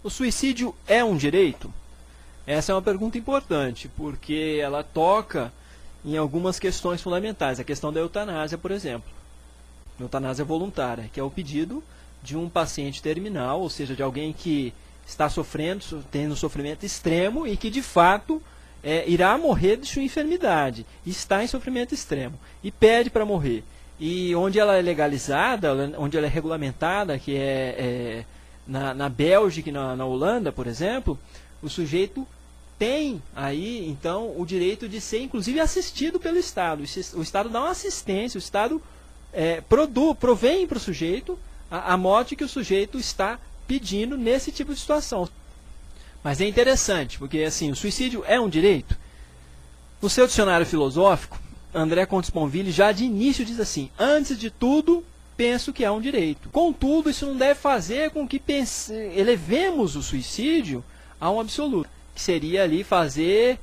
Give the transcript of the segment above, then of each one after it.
O suicídio é um direito? Essa é uma pergunta importante, porque ela toca em algumas questões fundamentais. A questão da eutanásia, por exemplo. Eutanásia voluntária, que é o pedido de um paciente terminal, ou seja, de alguém que está sofrendo, tendo sofrimento extremo e que, de fato, irá morrer de sua enfermidade, está em sofrimento extremo, e pede para morrer. E onde ela é legalizada, onde ela é regulamentada, que é na Bélgica e na Holanda, por exemplo, o sujeito tem aí, então, o direito de ser, inclusive, assistido pelo Estado. O Estado dá uma assistência, o Estado provém para o sujeito a morte que o sujeito está pedindo nesse tipo de situação. Mas é interessante, porque assim, o suicídio é um direito? No seu dicionário filosófico, André Comte-Sponville já de início diz assim: antes de tudo, penso que é um direito. Contudo, isso não deve fazer com que elevemos o suicídio a um absoluto, que seria ali fazer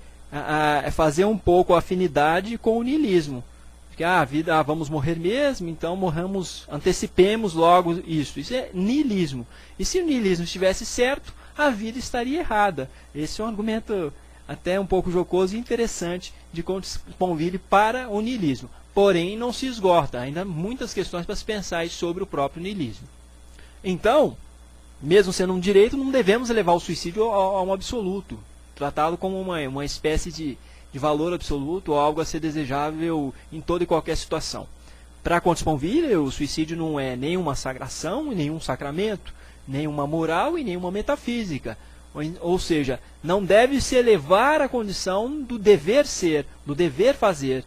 um pouco a afinidade com o niilismo. Porque a vida, vamos morrer mesmo, então morramos, antecipemos logo isso. Isso é niilismo. E se o niilismo estivesse certo, a vida estaria errada. Esse é um argumento até um pouco jocoso e interessante de Comte-Sponville para o niilismo. Porém, não se esgota. Ainda há muitas questões para se pensar sobre o próprio niilismo. Então, mesmo sendo um direito, não devemos elevar o suicídio a um absoluto, tratá-lo como uma espécie de valor absoluto ou algo a ser desejável em toda e qualquer situação. Para Comte-Sponville, o suicídio não é nenhuma sagração e nenhum sacramento, nenhuma moral e nenhuma metafísica. Ou seja, não deve se elevar à condição do dever ser, do dever fazer.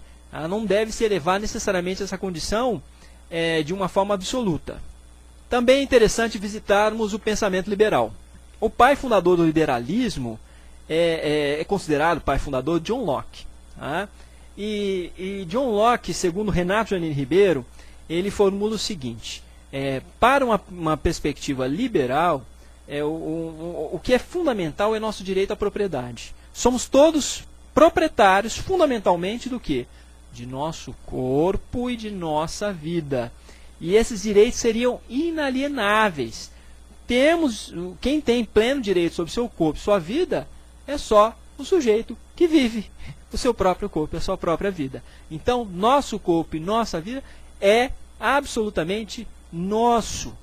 Não deve se elevar necessariamente a essa condição de uma forma absoluta. Também é interessante visitarmos o pensamento liberal. O pai fundador do liberalismo é considerado o pai fundador John Locke. Tá? E John Locke, segundo Renato Janine Ribeiro, ele formula o seguinte: para uma perspectiva liberal, o que é fundamental é nosso direito à propriedade. Somos todos proprietários, fundamentalmente, do quê? De nosso corpo e de nossa vida. E esses direitos seriam inalienáveis. Quem tem pleno direito sobre seu corpo e sua vida é só o sujeito que vive o seu próprio corpo, a sua própria vida. Então, nosso corpo e nossa vida é absolutamente nosso,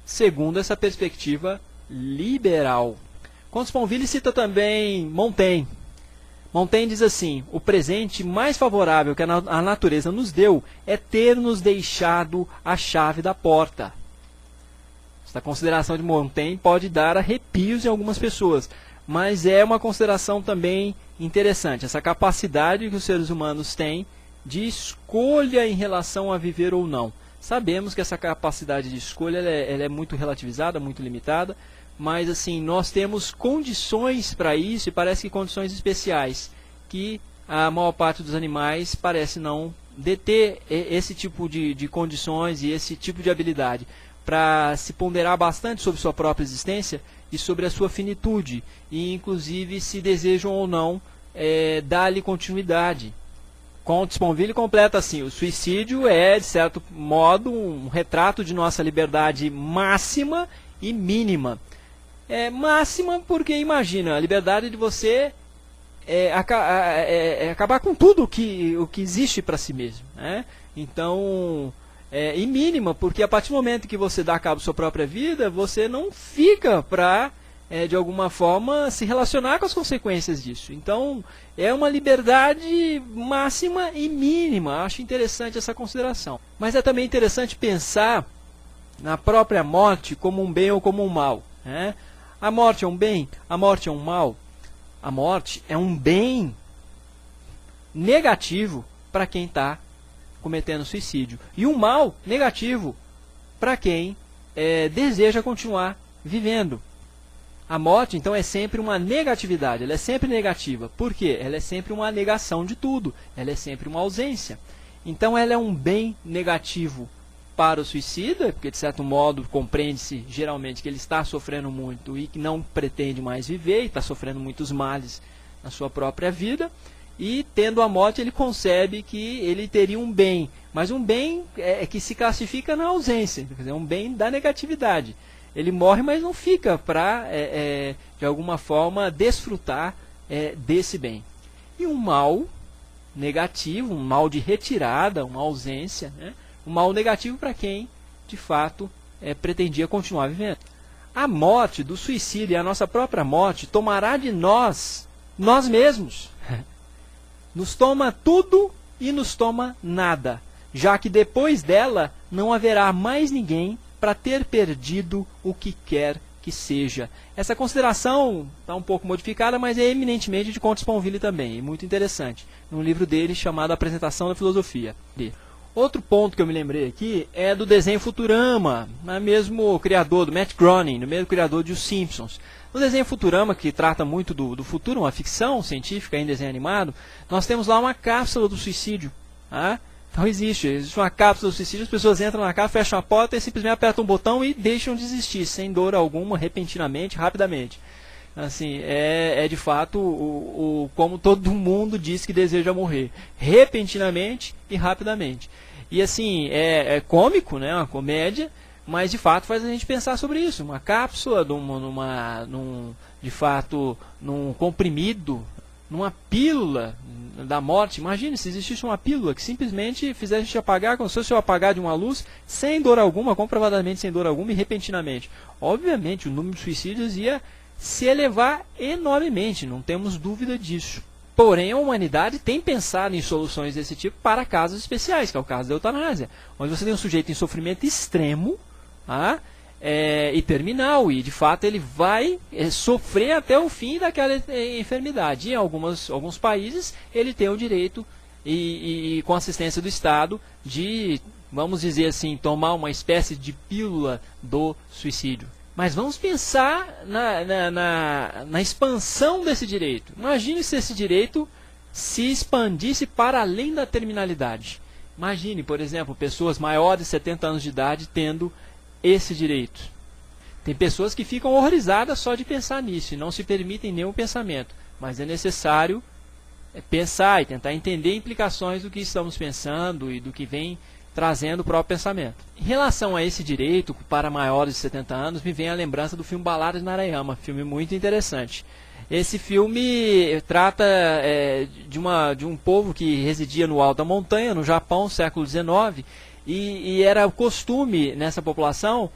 segundo essa perspectiva liberal. Comte-Sponville cita também Montaigne. Montaigne diz assim: o presente mais favorável que a natureza nos deu é ter nos deixado a chave da porta. Essa consideração de Montaigne pode dar arrepios em algumas pessoas, mas é uma consideração também interessante, essa capacidade que os seres humanos têm de escolha em relação a viver ou não. Sabemos que essa capacidade de escolha ela é muito relativizada, muito limitada, mas assim, nós temos condições para isso, e parece que condições especiais, que a maior parte dos animais parece não deter esse tipo de condições e esse tipo de habilidade, para se ponderar bastante sobre sua própria existência e sobre a sua finitude, e inclusive se desejam ou não dar-lhe continuidade. Comte-Sponville completa assim: o suicídio é, de certo modo, um retrato de nossa liberdade máxima e mínima. Máxima porque, imagina, a liberdade de você acabar com tudo o que existe para si mesmo. Né? Então, e mínima porque a partir do momento que você dá cabo à sua própria vida, você não fica para, de alguma forma, se relacionar com as consequências disso. Então, é uma liberdade máxima e mínima. Acho interessante essa consideração. Mas é também interessante pensar na própria morte como um bem ou como um mal. Né? A morte é um bem? A morte é um mal? A morte é um bem negativo para quem está cometendo suicídio. E um mal negativo para quem deseja continuar vivendo. A morte, então, é sempre uma negatividade, ela é sempre negativa. Por quê? Ela é sempre uma negação de tudo, ela é sempre uma ausência. Então, ela é um bem negativo para o suicida, porque, de certo modo, compreende-se geralmente que ele está sofrendo muito e que não pretende mais viver, e está sofrendo muitos males na sua própria vida. E, tendo a morte, ele concebe que ele teria um bem, mas um bem que se classifica na ausência, quer dizer, um bem da negatividade. Ele morre, mas não fica para, de alguma forma, desfrutar desse bem. E um mal negativo, um mal de retirada, uma ausência, né? Um mal negativo para quem, de fato, pretendia continuar vivendo. A morte do suicídio e a nossa própria morte tomará de nós mesmos. Nos toma tudo e nos toma nada, já que depois dela não haverá mais ninguém para ter perdido o que quer que seja. Essa consideração está um pouco modificada, mas é eminentemente de Comte Sponville também, e muito interessante, num livro dele chamado Apresentação da Filosofia. Outro ponto que eu me lembrei aqui é do desenho Futurama, mesmo criador do Matt Groening, o mesmo criador de Os Simpsons. No desenho Futurama, que trata muito do futuro, uma ficção científica em desenho animado, nós temos lá uma cápsula do suicídio. Tá? Então existe uma cápsula do suicídio, as pessoas entram na cápsula, fecham a porta e simplesmente apertam um botão e deixam de existir, sem dor alguma, repentinamente, rapidamente. Assim, de fato como todo mundo diz que deseja morrer, repentinamente e rapidamente. E assim, é cômico, né, uma comédia, mas de fato faz a gente pensar sobre isso. Uma cápsula, de fato, num comprimido, numa pílula da morte. Imagine se existisse uma pílula que simplesmente fizesse a gente apagar, como se fosse o apagar de uma luz, sem dor alguma, comprovadamente sem dor alguma e repentinamente. Obviamente o número de suicídios ia se elevar enormemente, não temos dúvida disso. Porém, a humanidade tem pensado em soluções desse tipo para casos especiais, que é o caso da eutanásia, onde você tem um sujeito em sofrimento extremo e terminal, e de fato ele vai sofrer até o fim daquela enfermidade. Em alguns países ele tem o direito, e com assistência do Estado, de, vamos dizer assim, tomar uma espécie de pílula do suicídio. Mas vamos pensar na expansão desse direito. Imagine se esse direito se expandisse para além da terminalidade. Imagine, por exemplo, pessoas maiores de 70 anos de idade tendo esse direito. Tem pessoas que ficam horrorizadas só de pensar nisso e não se permitem nenhum pensamento. Mas é necessário pensar e tentar entender implicações do que estamos pensando e do que vem trazendo o próprio pensamento. Em relação a esse direito para maiores de 70 anos, me vem a lembrança do filme Balada de Narayama, filme muito interessante. Esse filme trata de um povo que residia no alto da montanha, no Japão, século XIX, e era o costume nessa população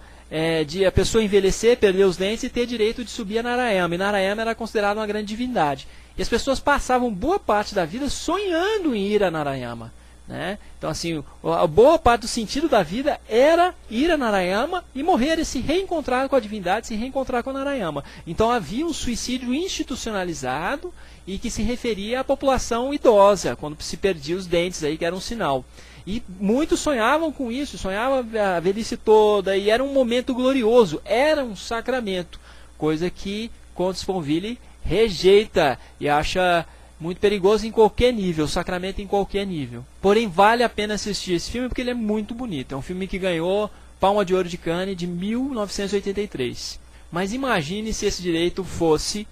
de a pessoa envelhecer, perder os dentes e ter direito de subir a Narayama. E Narayama era considerada uma grande divindade. E as pessoas passavam boa parte da vida sonhando em ir a Narayama. Né? Então, assim, a boa parte do sentido da vida era ir a Narayama e morrer, e se reencontrar com a divindade, se reencontrar com a Narayama. Então havia um suicídio institucionalizado e que se referia à população idosa, quando se perdia os dentes, aí, que era um sinal. E muitos sonhavam com isso, sonhavam a velhice toda, e era um momento glorioso, era um sacramento, coisa que Comte Sponville rejeita e acha muito perigoso em qualquer nível, sacramento em qualquer nível. Porém, vale a pena assistir esse filme porque ele é muito bonito. É um filme que ganhou Palma de Ouro de Cannes de 1983. Mas imagine se esse direito fosse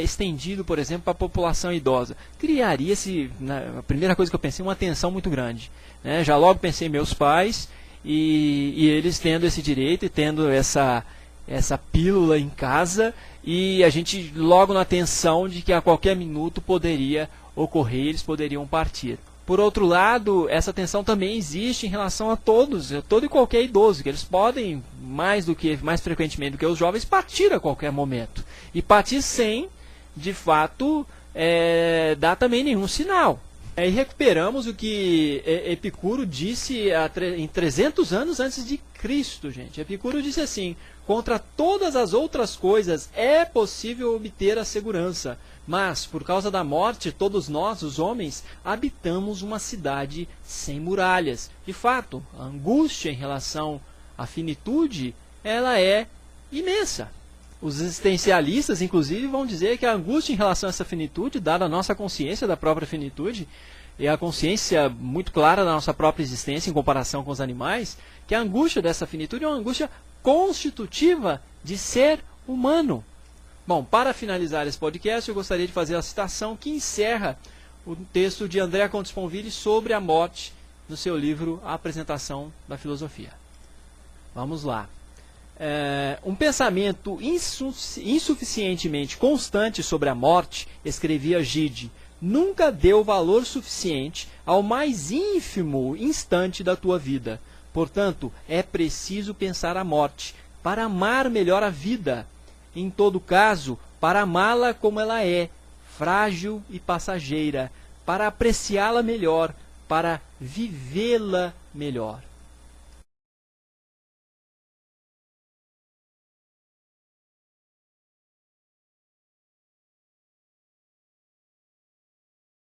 estendido, por exemplo, para a população idosa. Criaria-se, a primeira coisa que eu pensei, uma tensão muito grande. Né? Já logo pensei em meus pais e eles tendo esse direito e tendo essa pílula em casa, e a gente logo na tensão de que a qualquer minuto poderia ocorrer, eles poderiam partir. Por outro lado, essa tensão também existe em relação a todo e qualquer idoso, que eles podem, mais frequentemente do que os jovens, partir a qualquer momento. E partir sem, de fato, dar também nenhum sinal. E recuperamos o que Epicuro disse em 300 anos antes de Cristo, gente. Epicuro disse assim: contra todas as outras coisas é possível obter a segurança, mas por causa da morte todos nós, os homens, habitamos uma cidade sem muralhas. De fato, a angústia em relação à finitude, ela é imensa. Os existencialistas, inclusive, vão dizer que a angústia em relação a essa finitude, dada a nossa consciência da própria finitude, e a consciência muito clara da nossa própria existência em comparação com os animais, que a angústia dessa finitude é uma angústia constitutiva de ser humano. Bom, para finalizar esse podcast, eu gostaria de fazer a citação que encerra o texto de André Comte Sponville sobre a morte no seu livro A Apresentação da Filosofia. Vamos lá. Um pensamento insuficientemente constante sobre a morte, escrevia Gide, nunca deu valor suficiente ao mais ínfimo instante da tua vida. Portanto, é preciso pensar a morte para amar melhor a vida. Em todo caso, para amá-la como ela é, frágil e passageira, para apreciá-la melhor, para vivê-la melhor.